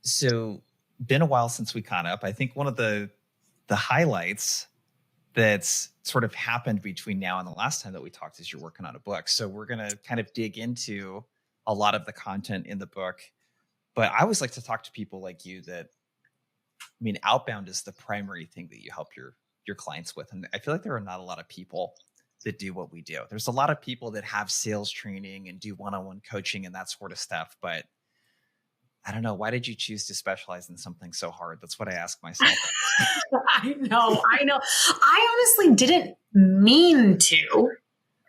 So been a while since we caught up. I think one of the highlights that's sort of happened between now and the last time that we talked is you're working on a book. So we're going to kind of dig into a lot of the content in the book. But I always like to talk to people like you that, I mean, Outbound is the primary thing that you help your clients with. And I feel like there are not a lot of people that do what we do. There's a lot of people that have sales training and do one-on-one coaching and that sort of stuff. But I don't know. Why did you choose to specialize in something so hard? That's what I ask myself. I know. I honestly didn't mean to.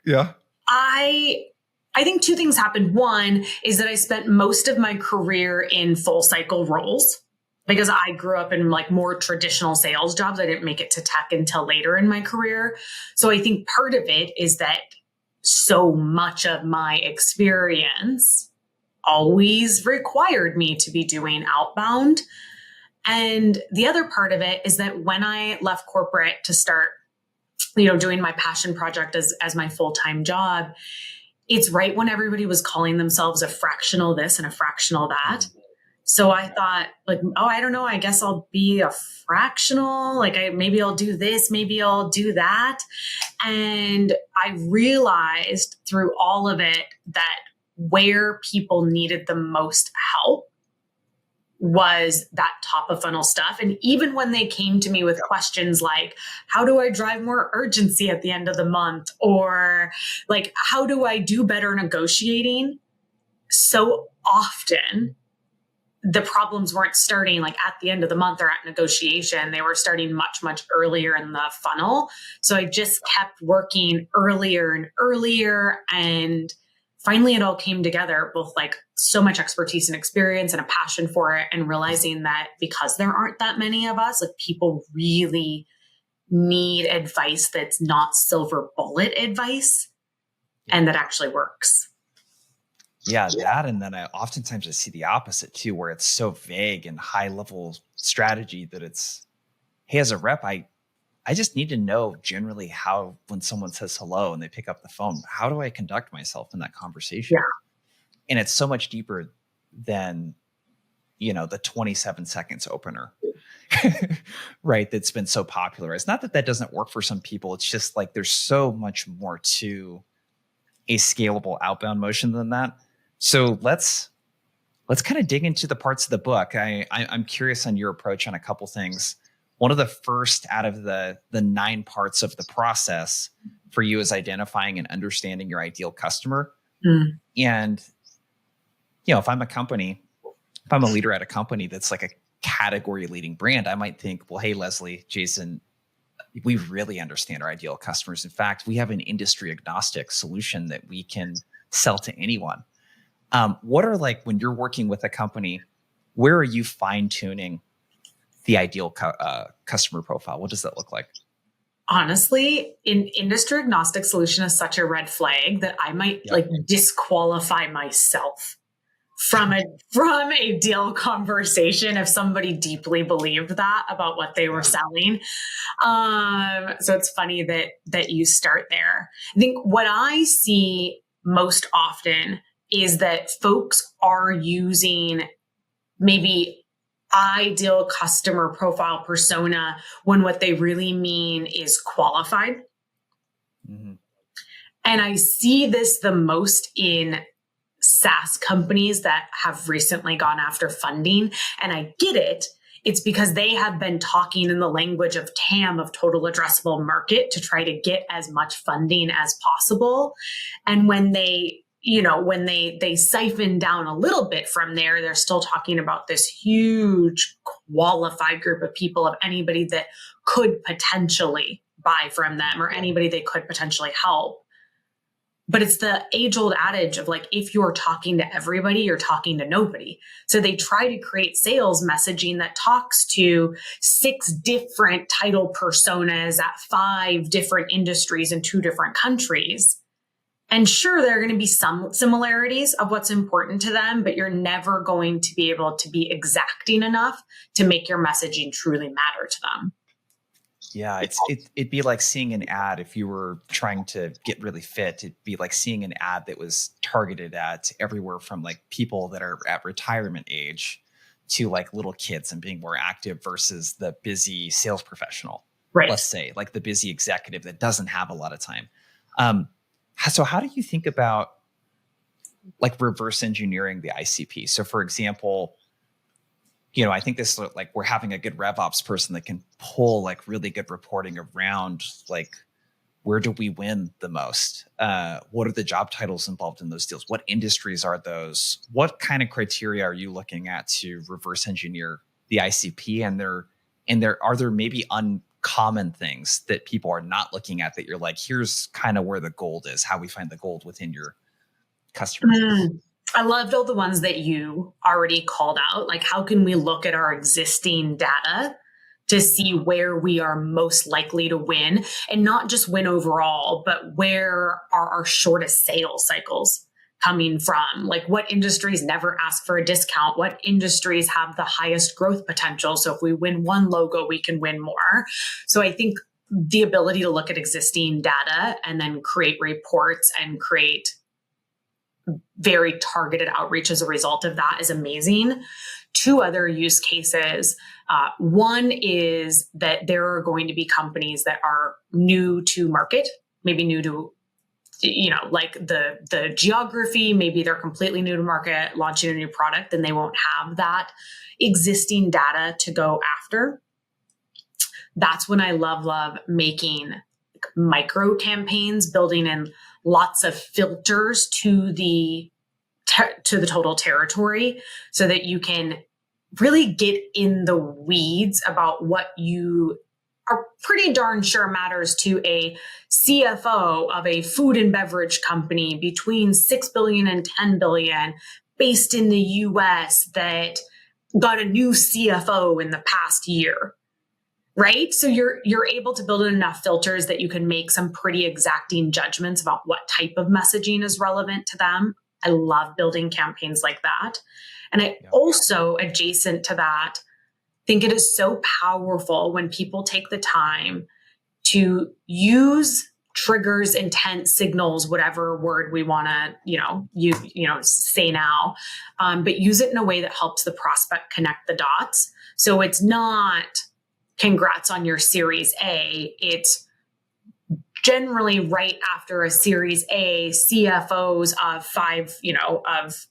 Yeah. I think two things happened. One is that I spent most of my career in full cycle roles because I grew up in like more traditional sales jobs. I didn't make it to tech until later in my career. So I think part of it is that so much of my experience always required me to be doing outbound. And the other part of it is that when I left corporate to start, doing my passion project as my full-time job, it's right when everybody was calling themselves a fractional this and a fractional that. So I thought I don't know, I guess I'll be a fractional. Maybe I'll do this, maybe I'll do that. And I realized through all of it that where people needed the most help was that top of funnel stuff. And even when they came to me with questions like, how do I drive more urgency at the end of the month? Or like, how do I do better negotiating? So often the problems weren't starting like at the end of the month or at negotiation. They were starting much, much earlier in the funnel. So I just kept working earlier and earlier. And finally, it all came together, both like so much expertise and experience and a passion for it, and realizing that because there aren't that many of us, like people really need advice that's not silver bullet advice and that actually works. Yeah, that. And then oftentimes I see the opposite too, where it's so vague and high level strategy that it's, hey, as a rep, I just need to know generally how, when someone says hello and they pick up the phone, how do I conduct myself in that conversation? Yeah. And it's so much deeper than, the 27 seconds opener, right? That's been so popular. It's not that doesn't work for some people. It's just like, there's so much more to a scalable outbound motion than that. So let's kind of dig into the parts of the book. I'm curious on your approach on a couple things. One of the first out of the 9 parts of the process for you is identifying and understanding your ideal customer. Mm. And, if I'm a leader at a company that's like a category leading brand, I might think, well, hey, Leslie, Jason, we really understand our ideal customers. In fact, we have an industry agnostic solution that we can sell to anyone. What are when you're working with a company, where are you fine tuning the ideal customer profile? What does that look like? Honestly, an industry agnostic solution is such a red flag that I might disqualify myself from a deal conversation if somebody deeply believed that about what they were selling. So it's funny that you start there. I think what I see most often is that folks are using maybe ideal customer profile persona when what they really mean is qualified. Mm-hmm. And I see this the most in SaaS companies that have recently gone after funding. And I get it. It's because they have been talking in the language of TAM, of total addressable market, to try to get as much funding as possible. And when they siphon down a little bit from there, they're still talking about this huge qualified group of people, of anybody that could potentially buy from them or anybody they could potentially help. But it's the age-old adage of if you're talking to everybody, you're talking to nobody. So they try to create sales messaging that talks to 6 different title personas at 5 different industries in 2 different countries. And sure, there are going to be some similarities of what's important to them, but you're never going to be able to be exacting enough to make your messaging truly matter to them. Yeah, it'd be like seeing an ad. If you were trying to get really fit, it'd be like seeing an ad that was targeted at everywhere from people that are at retirement age to like little kids and being more active versus the busy sales professional, Right. let's say, like the busy executive that doesn't have a lot of time. So how do you think about like reverse engineering the ICP? So for example, I think this, like, we're having a good RevOps person that can pull like really good reporting around like, where do we win the most? What are the job titles involved in those deals? What industries are those? What kind of criteria are you looking at to reverse engineer the ICP? And are there maybe uncommon things that people are not looking at that you're like, here's kind of where the gold is, how we find the gold within your customer base? I loved all the ones that you already called out. Like, how can we look at our existing data to see where we are most likely to win, and not just win overall, but where are our shortest sales cycles coming from? Like, what industries never ask for a discount? What industries have the highest growth potential? So if we win one logo, we can win more. So I think the ability to look at existing data and then create reports and create very targeted outreach as a result of that is amazing. Two other use cases. One is that there are going to be companies that are new to market, maybe new to, like the geography, maybe they're completely new to market, launching a new product, and they won't have that existing data to go after. That's when I love making micro campaigns, building in lots of filters to the total territory so that you can really get in the weeds about what you are pretty darn sure matters to a CFO of a food and beverage company between 6 billion and 10 billion based in the US that got a new CFO in the past year. Right? So you're able to build in enough filters that you can make some pretty exacting judgments about what type of messaging is relevant to them. I love building campaigns like that. And I also, adjacent to that, think it is so powerful when people take the time to use triggers, intent, signals, whatever word we want to, say now, but use it in a way that helps the prospect connect the dots. So it's not congrats on your Series A. It's generally right after a Series A, CFOs of of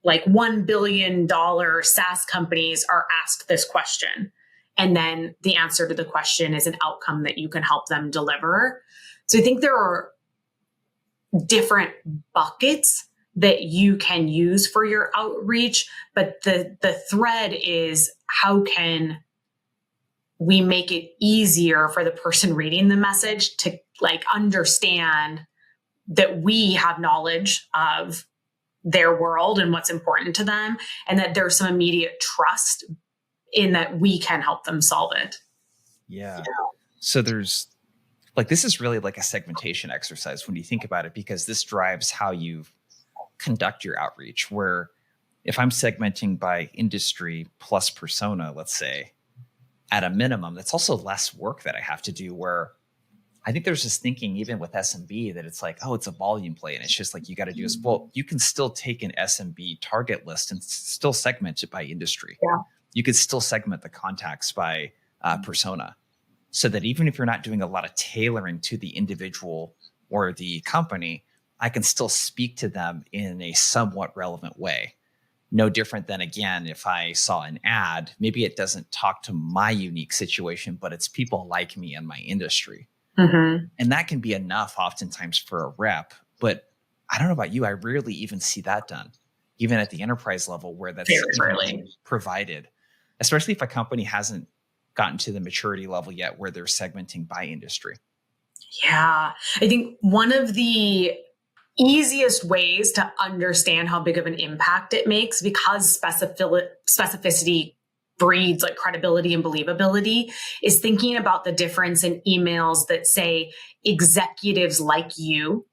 like $1 billion SaaS companies are asked this question. And then the answer to the question is an outcome that you can help them deliver. So I think there are different buckets that you can use for your outreach, but the thread is, how can we make it easier for the person reading the message to like understand that we have knowledge of their world and what's important to them, and that there's some immediate trust in that we can help them solve it. Yeah. So there's like, this is really like a segmentation exercise when you think about it, because this drives how you conduct your outreach, where if I'm segmenting by industry plus persona, let's say, at a minimum, that's also less work that I have to do, where I think there's this thinking even with SMB that it's like, oh, it's a volume play. And it's just like, you got to do is, well, you can still take an SMB target list and still segment it by industry. Yeah. You could still segment the contacts by persona, so that even if you're not doing a lot of tailoring to the individual or the company, I can still speak to them in a somewhat relevant way. No different than, again, if I saw an ad, maybe it doesn't talk to my unique situation, but it's people like me in my industry. Mm-hmm. And that can be enough oftentimes for a rep. But I don't know about you, I rarely even see that done, even at the enterprise level, where that's provided, especially if a company hasn't gotten to the maturity level yet where they're segmenting by industry. Yeah. I think one of the easiest ways to understand how big of an impact it makes, because specificity breeds like credibility and believability, is thinking about the difference in emails that say executives like you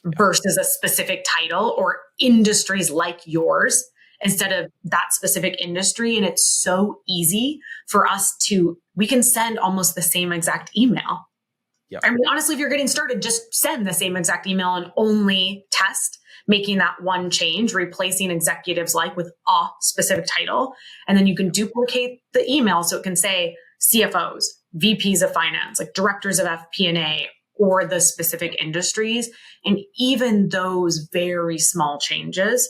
versus a specific title, or industries like yours instead of that specific industry. And it's so easy for us we can send almost the same exact email. Yep. I mean, honestly, if you're getting started, just send the same exact email and only test making that one change, replacing executives like with a specific title. And then you can duplicate the email so it can say CFOs, VPs of finance, like directors of FP&A, or the specific industries. And even those very small changes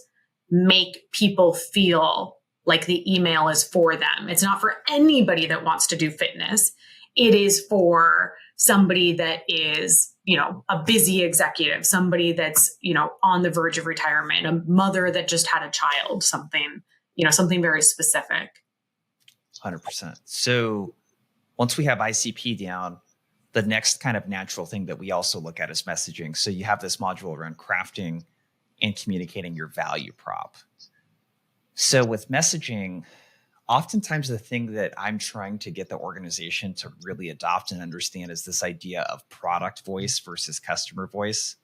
make people feel like the email is for them. It's not for anybody that wants to do fitness. It is for somebody that is, a busy executive, somebody that's, on the verge of retirement, a mother that just had a child, something very specific. 100%. So once we have ICP down, the next kind of natural thing that we also look at is messaging. So you have this module around crafting and communicating your value prop. So with messaging, oftentimes the thing that I'm trying to get the organization to really adopt and understand is this idea of product voice versus customer voice.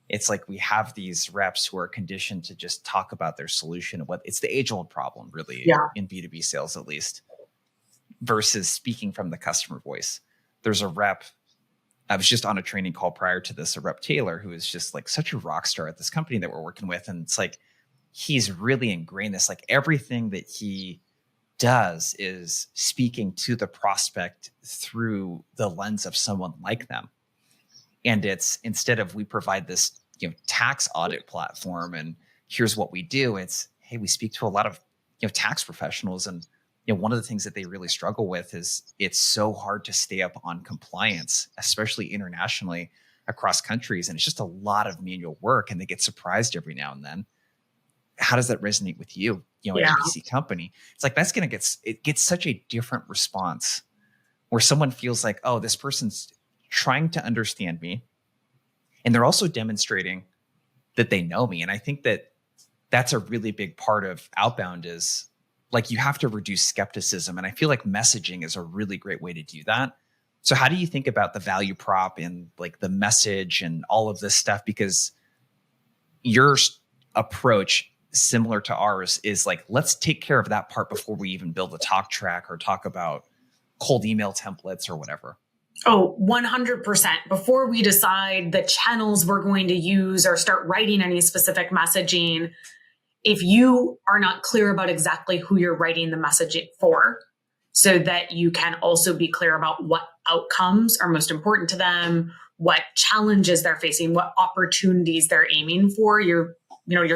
It's like we have these reps who are conditioned to just talk about their solution. It's the age-old problem, really, in B2B sales at least, versus speaking from the customer voice. There's a rep, I was just on a training call prior to this, a rep Taylor, who is just like such a rock star at this company that we're working with. And it's like, he's really ingrained this, like everything that he does is speaking to the prospect through the lens of someone like them. And it's, instead of we provide this, tax audit platform and here's what we do, it's, hey, we speak to a lot of, tax professionals. And one of the things that they really struggle with is it's so hard to stay up on compliance, especially internationally across countries. And it's just a lot of manual work, and they get surprised every now and then. How does that resonate with you, an ABC company? It's like, that's going to get such a different response where someone feels like, oh, this person's trying to understand me. And they're also demonstrating that they know me. And I think that that's a really big part of Outbound is, like, you have to reduce skepticism. And I feel like messaging is a really great way to do that. So how do you think about the value prop and like the message and all of this stuff? Because your approach, similar to ours, is like, let's take care of that part before we even build a talk track or talk about cold email templates or whatever. Oh, 100%. Before we decide the channels we're going to use or start writing any specific messaging, if you are not clear about exactly who you're writing the message for, so that you can also be clear about what outcomes are most important to them, what challenges they're facing, what opportunities they're aiming for, you're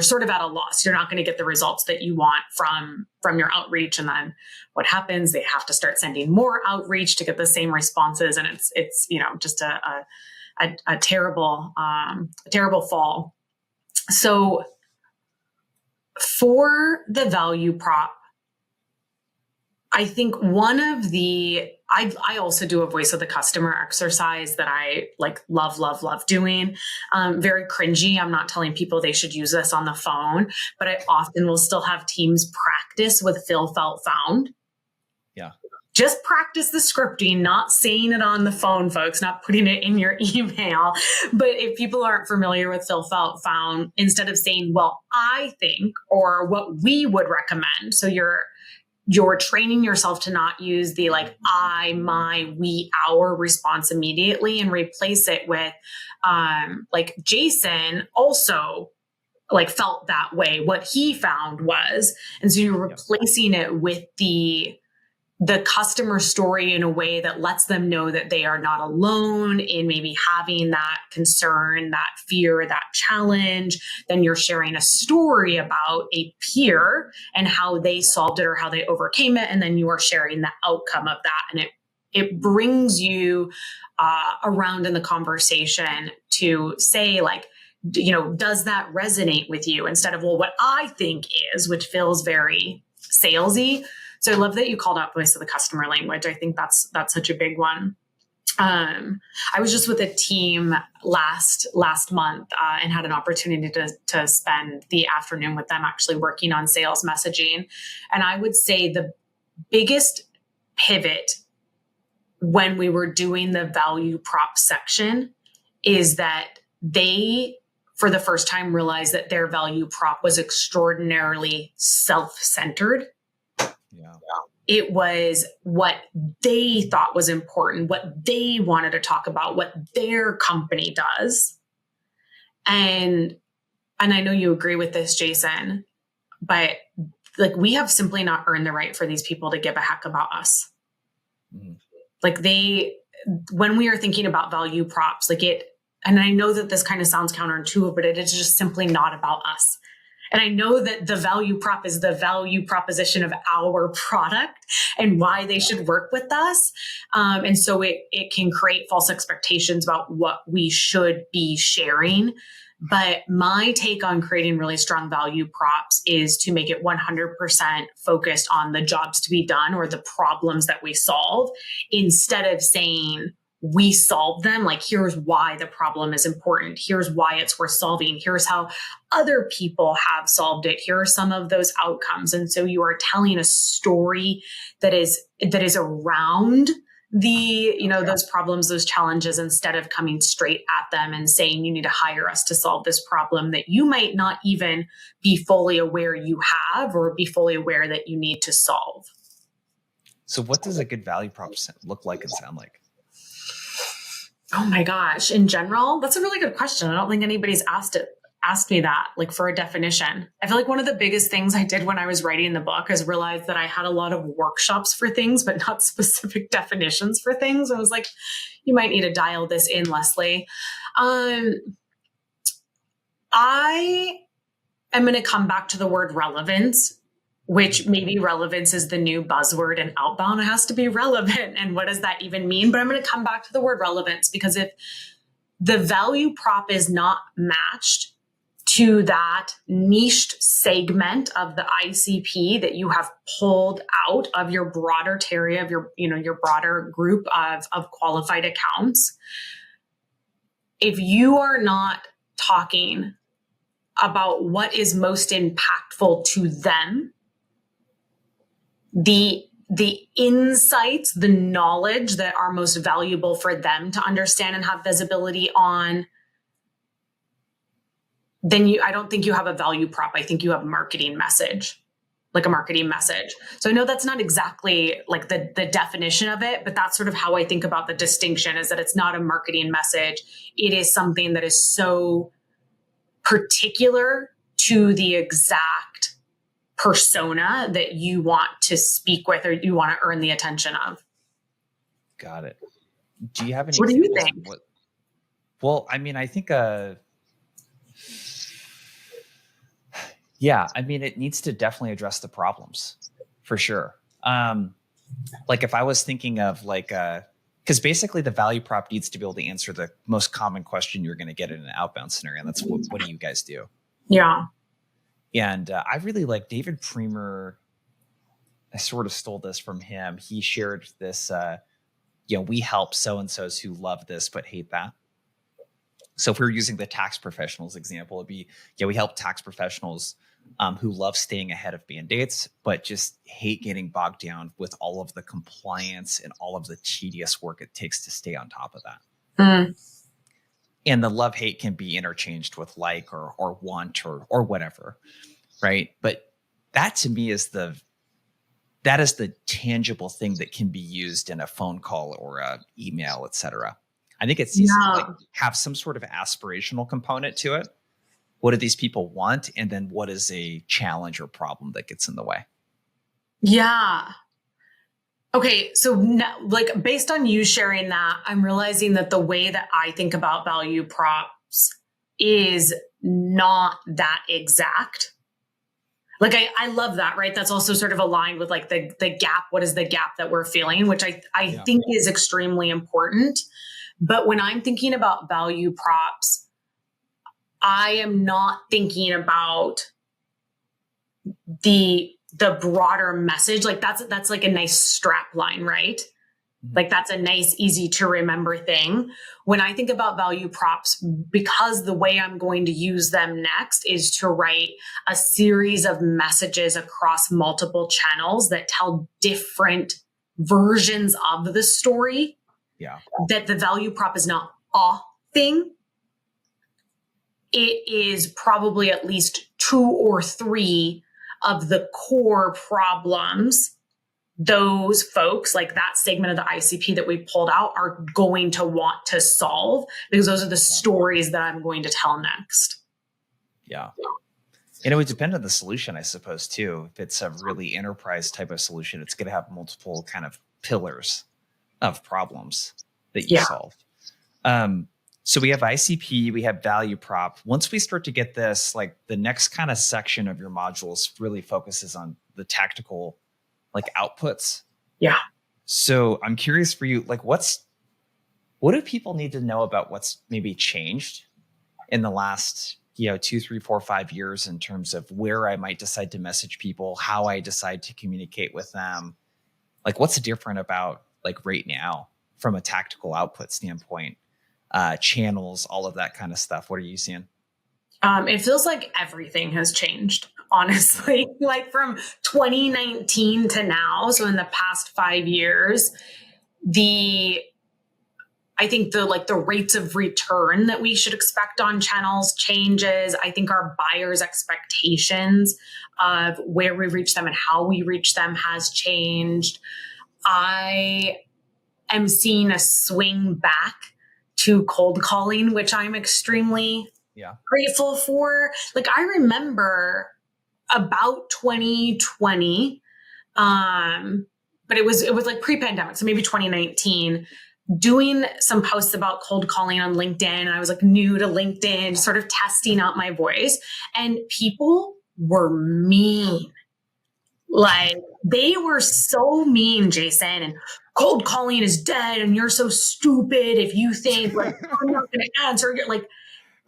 sort of at a loss. You're not going to get the results that you want from your outreach. And then what happens? They have to start sending more outreach to get the same responses. And it's just a terrible fall. So for the value prop, I think I also do a voice of the customer exercise that I love doing. Very cringy. I'm not telling people they should use this on the phone, but I often will still have teams practice with Feel, Felt, Found. Yeah. Just practice the scripting, not saying it on the phone, folks, not putting it in your email. But if people aren't familiar with Feel, Felt, Found, instead of saying, well, I think, or what we would recommend. So you're training yourself to not use the I, my, we, our response immediately, and replace it with Jason also felt that way. What he found was, and so you're replacing it with the customer story in a way that lets them know that they are not alone in maybe having that concern, that fear, that challenge. Then you're sharing a story about a peer and how they solved it or how they overcame it. And then you are sharing the outcome of that. And it brings you around in the conversation to say, does that resonate with you? Instead of, well, what I think is, which feels very salesy. So I love that you called out voice of the customer language. I think that's such a big one. I was just with a team last month and had an opportunity to spend the afternoon with them actually working on sales messaging. And I would say the biggest pivot when we were doing the value prop section is that they, for the first time, realized that their value prop was extraordinarily self-centered. Yeah. It was what they thought was important, what they wanted to talk about, what their company does. And and I know you agree with this, Jason, but like we have simply not earned the right for these people to give a heck about us. Mm-hmm. Like when we are thinking about value props, and I know that this kind of sounds counterintuitive, but it is just simply not about us. And I know that the value prop is the value proposition of our product and why they should work with us. And so it can create false expectations about what we should be sharing. But my take on creating really strong value props is to make it 100% focused on the jobs to be done or the problems that we solve, instead of saying, we solve them. Like, here's why the problem is important. Here's why it's worth solving. Here's how other people have solved it. Here are some of those outcomes. And so you are telling a story that is around those problems, those challenges, instead of coming straight at them and saying, you need to hire us to solve this problem that you might not even be fully aware you have, or be fully aware that you need to solve. So what does a good value prop look like and sound like? Oh my gosh. In general, that's a really good question. I don't think anybody's asked me that, like, for a definition. I feel like one of the biggest things I did when I was writing the book is realize that I had a lot of workshops for things, but not specific definitions for things. I was like, you might need to dial this in, Leslie. I am going to come back to the word relevance, which maybe relevance is the new buzzword in Outbound. It has to be relevant. And what does that even mean? But I'm going to come back to the word relevance, because if the value prop is not matched to that niched segment of the ICP that you have pulled out of your broader area of your broader group of qualified accounts, if you are not talking about what is most impactful to them, the insights, the knowledge that are most valuable for them to understand and have visibility on, then I don't think you have a value prop. I think you have a marketing message. So I know that's not exactly like the definition of it, but that's sort of how I think about the distinction, is that it's not a marketing message. It is something that is so particular to the exact persona that you want to speak with, or you want to earn the attention of. Got it. Do you have any? What do you think? Well, I mean, I think, yeah, I mean, it needs to definitely address the problems for sure. Like if I was thinking of because basically the value prop needs to be able to answer the most common question you're going to get in an outbound scenario. And that's what do you guys do? Yeah. And I really like David Priemer. I sort of stole this from him. He shared this, we help so-and-sos who love this but hate that. So if we're using the tax professionals example, it'd be, we help tax professionals who love staying ahead of mandates, but just hate getting bogged down with all of the compliance and all of the tedious work it takes to stay on top of that. Mm. And the love-hate can be interchanged with like or want or whatever, right? But that to me is the tangible thing that can be used in a phone call or a email, et cetera. I think it's to have some sort of aspirational component to it. What do these people want? And then what is a challenge or problem that gets in the way? Yeah. Okay. So now, based on you sharing that, I'm realizing that the way that I think about value props is not that exact. I love that, right? That's also sort of aligned with the gap. What is the gap that we're feeling, which I think is extremely important. But when I'm thinking about value props, I am not thinking about the broader message. That's like a nice strap line, right? Mm-hmm. That's a nice, easy to remember thing. When I think about value props, because the way I'm going to use them next is to write a series of messages across multiple channels that tell different versions of the story. Yeah. That the value prop is not a thing. It is probably at least 2 or 3 of the core problems those folks, that segment of the ICP that we pulled out, are going to want to solve, because those are the stories that I'm going to tell next. Yeah. And it would depend on the solution, I suppose, too. If it's a really enterprise type of solution, it's going to have multiple kind of pillars of problems that you Yeah. solve. So we have ICP, we have value prop. Once we start to get this, like the next kind of section of your modules really focuses on the tactical like outputs. Yeah. So I'm curious for you, like what do people need to know about what's maybe changed in the last, 2, 3, 4, 5 years in terms of where I might decide to message people, how I decide to communicate with them? Like what's different about like right now from a tactical output standpoint, channels, all of that kind of stuff? What are you seeing? It feels like everything has changed, honestly, like from 2019 to now. So in the past 5 years, I think the rates of return that we should expect on channels changes. I think our buyers' expectations of where we reach them and how we reach them has changed. I am seeing a swing back to cold calling, which I'm extremely grateful for. Like I remember about 2020, but it was like pre-pandemic, so maybe 2019, doing some posts about cold calling on LinkedIn. And I was like new to LinkedIn, sort of testing out my voice, and people were mean. Like they were so mean, Jason, and cold calling is dead and you're so stupid if you think like I'm not going to answer. Like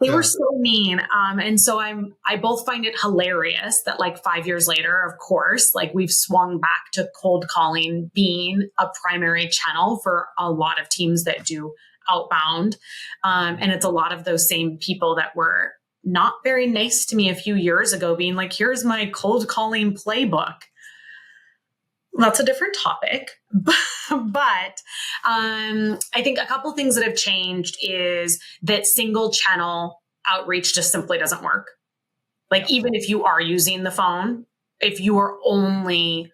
they were so mean. And so I both find it hilarious that like 5 years later, of course, like we've swung back to cold calling being a primary channel for a lot of teams that do outbound. And it's a lot of those same people that were not very nice to me a few years ago being like, here's my cold calling playbook. That's a different topic, but I think a couple things that have changed is that single channel outreach just simply doesn't work. Like even if you are using the phone, if you are only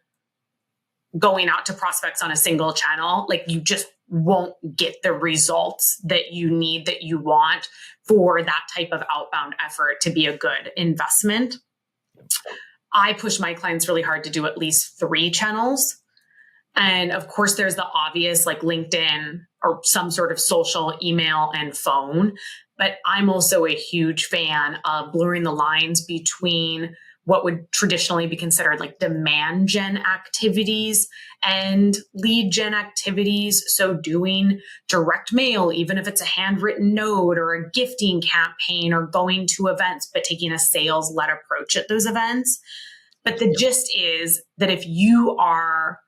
going out to prospects on a single channel, like you just won't get the results that you need, that you want for that type of outbound effort to be a good investment. I push my clients really hard to do at least 3 channels. And of course, there's the obvious like LinkedIn or some sort of social, email, and phone. But I'm also a huge fan of blurring the lines between what would traditionally be considered like demand gen activities and lead gen activities. So doing direct mail, even if it's a handwritten note or a gifting campaign or going to events, but taking a sales led approach at those events. But the gist is that if you are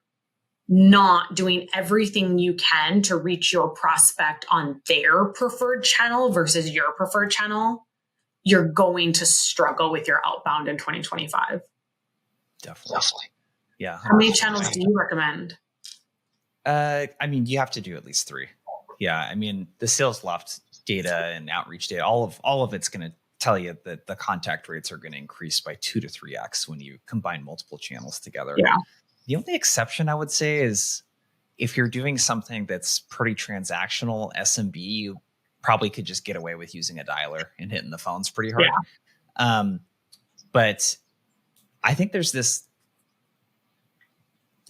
not doing everything you can to reach your prospect on their preferred channel versus your preferred channel, you're going to struggle with your outbound in 2025. Definitely. Yeah. How many channels do you recommend? I mean, you have to do at least 3. Yeah. I mean, the sales loft data and outreach data, all of it's going to tell you that the contact rates are going to increase by 2 to 3x when you combine multiple channels together. Yeah. The only exception I would say is if you're doing something that's pretty transactional, SMB, you probably could just get away with using a dialer and hitting the phones pretty hard. Yeah. But I think there's this,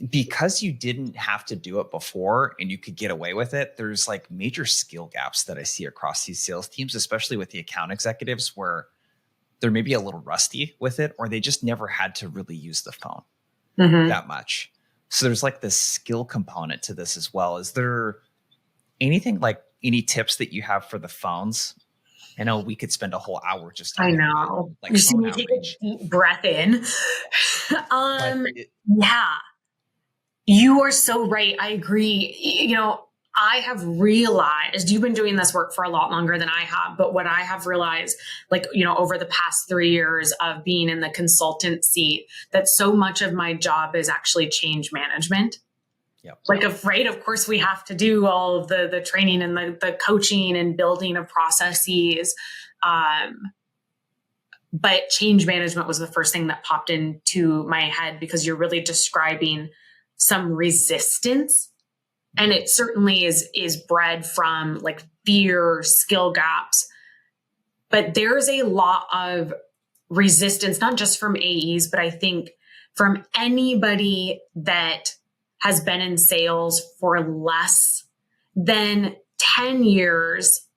because you didn't have to do it before and you could get away with it, there's like major skill gaps that I see across these sales teams, especially with the account executives, where they're maybe a little rusty with it, or they just never had to really use the phone that much. So there's like this skill component to this as well. Is there anything like any tips that you have for the phones? I know we could spend a whole hour just talking about like phone outreach. Take a deep breath in. Yeah, you are so right. I agree. You know, I have realized, you've been doing this work for a lot longer than I have, but what I have realized, like, you know, over the past 3 years of being in the consultant seat, that so much of my job is actually change management. Yep. Like, of course, we have to do all of the training and the coaching and building of processes. But change management was the first thing that popped into my head, because you're really describing some resistance. And it certainly is bred from like fear, skill gaps. But there's a lot of resistance, not just from AEs, but I think from anybody that has been in sales for less than 10 years,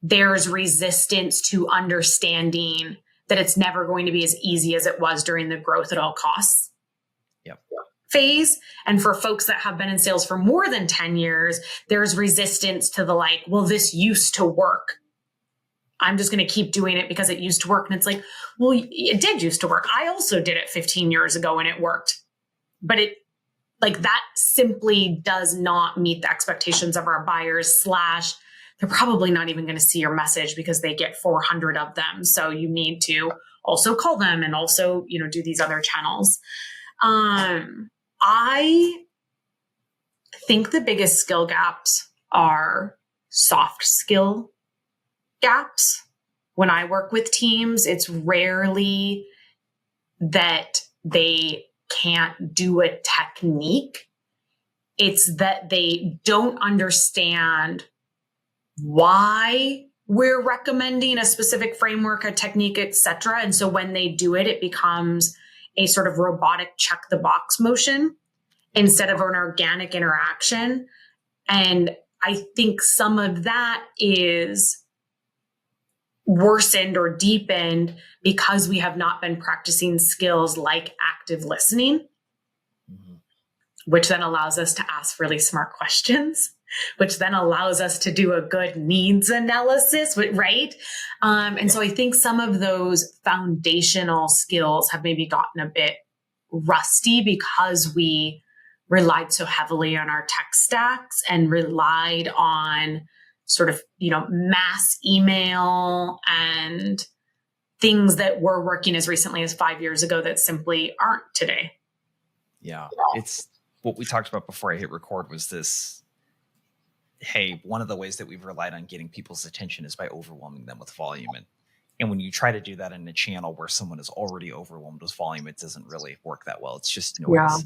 there's resistance to understanding that it's never going to be as easy as it was during the growth at all costs phase. And for folks that have been in sales for more than 10 years, there's resistance to the like, well, this used to work. I'm just going to keep doing it because it used to work. And it's like, well, it did used to work. I also did it 15 years ago and it worked. But it, like, that simply does not meet the expectations of our buyers, / they're probably not even going to see your message because they get 400 of them. So you need to also call them and also, you know, do these other channels. I think the biggest skill gaps are soft skill gaps. When I work with teams, it's rarely that they can't do a technique. It's that they don't understand why we're recommending a specific framework, a technique, etc. And so when they do it, it becomes a sort of robotic check the box motion instead of an organic interaction. And I think some of that is worsened or deepened because we have not been practicing skills like active listening, which then allows us to ask really smart questions, which then allows us to do a good needs analysis, right? And so I think some of those foundational skills have maybe gotten a bit rusty because we relied so heavily on our tech stacks and relied on sort of, you know, mass email and things that were working as recently as 5 years ago that simply aren't today. Yeah. It's what we talked about before I hit record was this, hey, one of the ways that we've relied on getting people's attention is by overwhelming them with volume. And when you try to do that in a channel where someone is already overwhelmed with volume, it doesn't really work that well. It's just noise.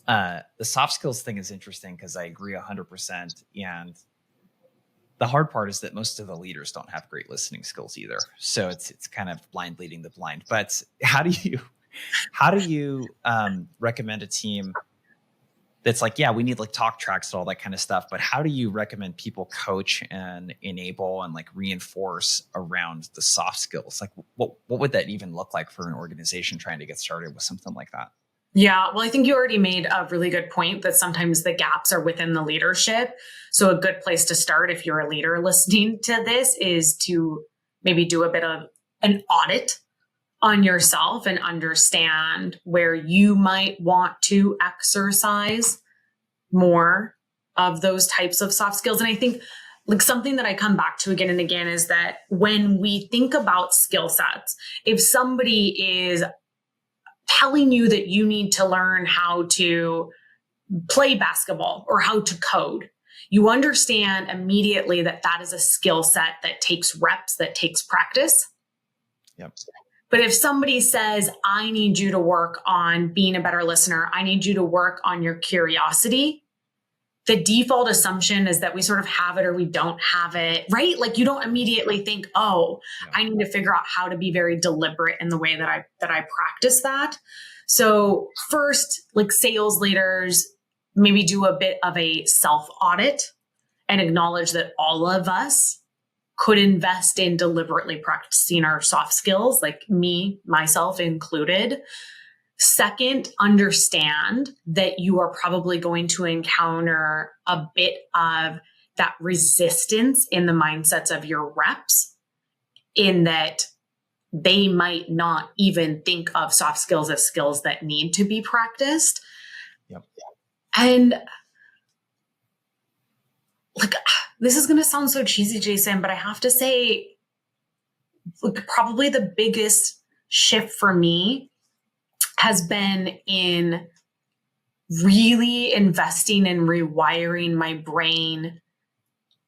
Yeah. The soft skills thing is interesting because I agree 100%. And the hard part is that most of the leaders don't have great listening skills either. So it's kind of blind leading the blind. But how do you recommend a team that's like, yeah, we need like talk tracks and all that kind of stuff. But how do you recommend people coach and enable and like reinforce around the soft skills? Like what would that even look like for an organization trying to get started with something like that? Yeah, well, I think you already made a really good point that sometimes the gaps are within the leadership. So a good place to start if you're a leader listening to this is to maybe do a bit of an audit on yourself and understand where you might want to exercise more of those types of soft skills. And I think like something that I come back to again and again is that when we think about skill sets, if somebody is telling you that you need to learn how to play basketball or how to code, you understand immediately that that is a skill set that takes reps, that takes practice. Yep. But if somebody says, I need you to work on being a better listener, I need you to work on your curiosity, the default assumption is that we sort of have it or we don't have it, right? Like you don't immediately think, oh, yeah, I need to figure out how to be very deliberate in the way that I practice that. So first, like sales leaders, maybe do a bit of a self-audit and acknowledge that all of us could invest in deliberately practicing our soft skills, like me, myself included. Second, understand that you are probably going to encounter a bit of that resistance in the mindsets of your reps, in that they might not even think of soft skills as skills that need to be practiced. Yep. And like, this is going to sound so cheesy, Jason, but I have to say, like, probably the biggest shift for me has been in really investing in rewiring my brain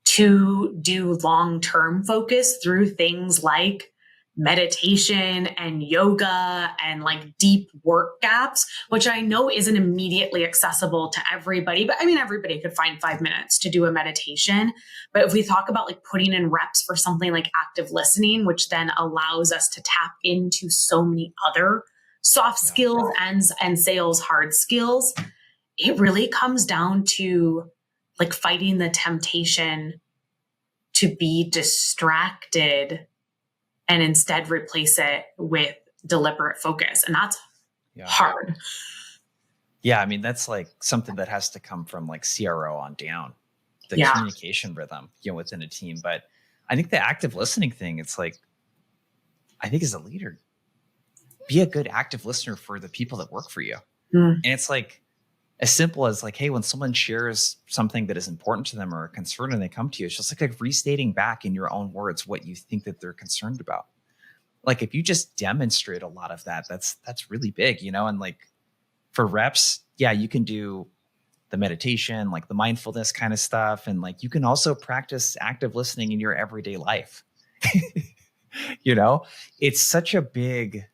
to do long-term focus through things like meditation and yoga and like deep work gaps, which I know isn't immediately accessible to everybody, but I mean, everybody could find 5 minutes to do a meditation. But if we talk about like putting in reps for something like active listening, which then allows us to tap into so many other soft skills and sales hard skills, it really comes down to like fighting the temptation to be distracted and instead replace it with deliberate focus. And that's hard. Yeah. I mean, that's like something that has to come from like CRO on down, the communication rhythm, within a team. But I think the active listening thing, it's like, I think as a leader, be a good active listener for the people that work for you. And it's like as simple as like, hey, when someone shares something that is important to them or a concern and they come to you, it's just like restating back in your own words what you think that they're concerned about. Like if you just demonstrate a lot of that, that's really big, and like for reps, you can do the meditation, like the mindfulness kind of stuff. And like, you can also practice active listening in your everyday life. It's such a big,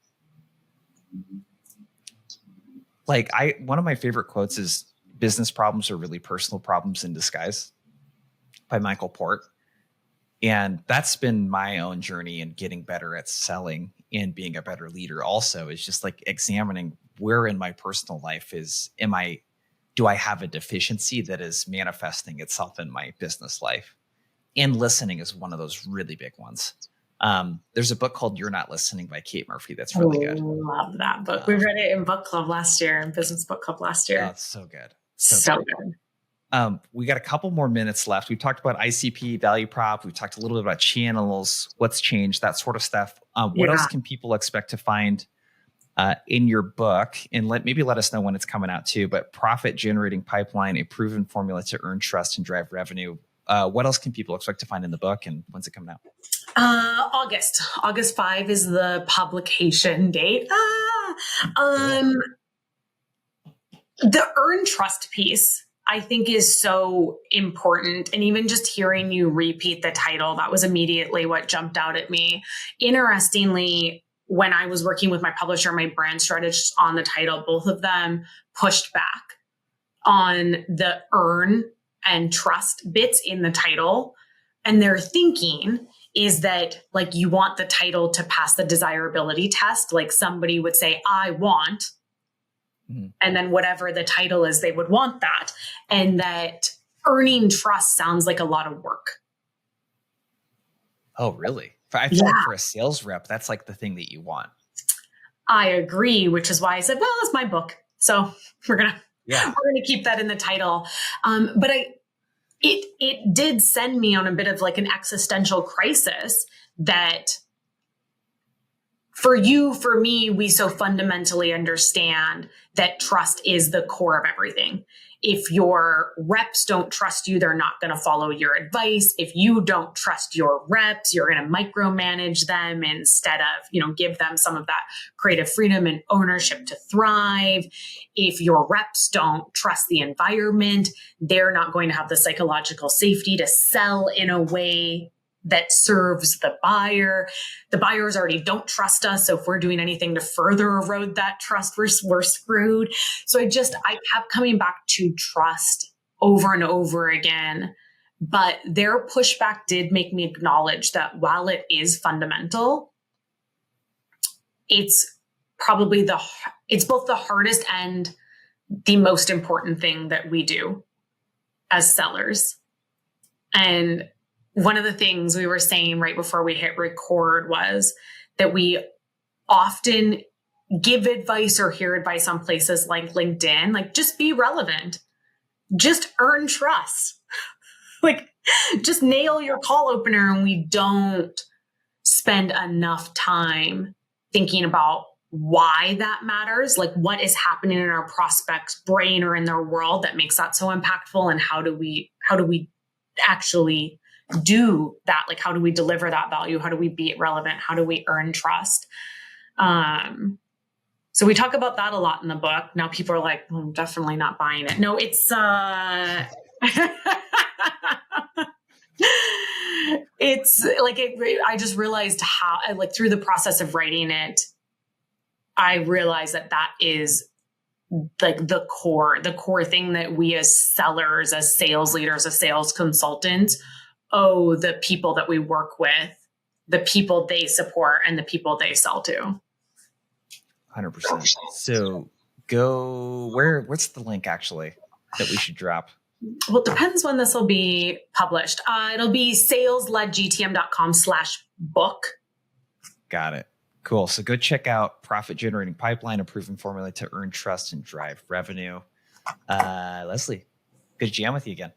like one of my favorite quotes is business problems are really personal problems in disguise by Michael Port. And that's been my own journey in getting better at selling and being a better leader also, is just like examining where in my personal life do I have a deficiency that is manifesting itself in my business life? And listening is one of those really big ones. There's a book called You're Not Listening by Kate Murphy. That's really good. Love that book. We read it in book club last year, in business book club last year. Oh, it's so good. So good. We got a couple more minutes left. We've talked about ICP, value prop. We've talked a little bit about channels, what's changed, that sort of stuff. What else can people expect to find in your book? And maybe let us know when it's coming out too, but profit generating pipeline, a proven formula to earn trust and drive revenue. What else can people expect to find in the book, and when's it coming out? August 5 is the publication date. The earn trust piece, I think, is so important. And even just hearing you repeat the title, that was immediately what jumped out at me. Interestingly, when I was working with my publisher, my brand strategist on the title, both of them pushed back on the earn and trust bits in the title. And their thinking is that like you want the title to pass the desirability test. Like somebody would say, I want, and then whatever the title is, they would want that. And that earning trust sounds like a lot of work. Oh, really? I feel like for a sales rep, that's like the thing that you want. I agree, which is why I said, well, it's my book. So we're going to keep that in the title. But it did send me on a bit of like an existential crisis that for you, for me, we so fundamentally understand that trust is the core of everything. If your reps don't trust you, they're not going to follow your advice. If you don't trust your reps, you're going to micromanage them instead of, give them some of that creative freedom and ownership to thrive. If your reps don't trust the environment, they're not going to have the psychological safety to sell in a way that serves the buyer. The buyers already don't trust us. So if we're doing anything to further erode that trust, we're screwed. So I kept coming back to trust over and over again. But their pushback did make me acknowledge that while it is fundamental, it's probably it's both the hardest and the most important thing that we do as sellers. And one of the things we were saying right before we hit record was that we often give advice or hear advice on places like LinkedIn, like just be relevant, just earn trust, like just nail your call opener. And we don't spend enough time thinking about why that matters, like what is happening in our prospects' brain or in their world that makes that so impactful. And how do we actually do that? Like, how do we deliver that value? How do we be relevant? How do we earn trust? So we talk about that a lot in the book. Now people are like, I'm definitely not buying it. No, it's, it's like, I just realized how, like through the process of writing it, I realized that is like the core thing that we as sellers, as sales leaders, as sales consultants owe the people that we work with, the people they support, and the people they sell to. 100%. So what's the link actually that we should drop? Well, it depends when this will be published. It'll be salesledgtm.com/book. Got it. Cool. So go check out Profit Generating Pipeline, a proven formula to earn trust and drive revenue. Leslie, good to jam with you again.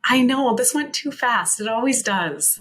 I know, this went too fast. It always does.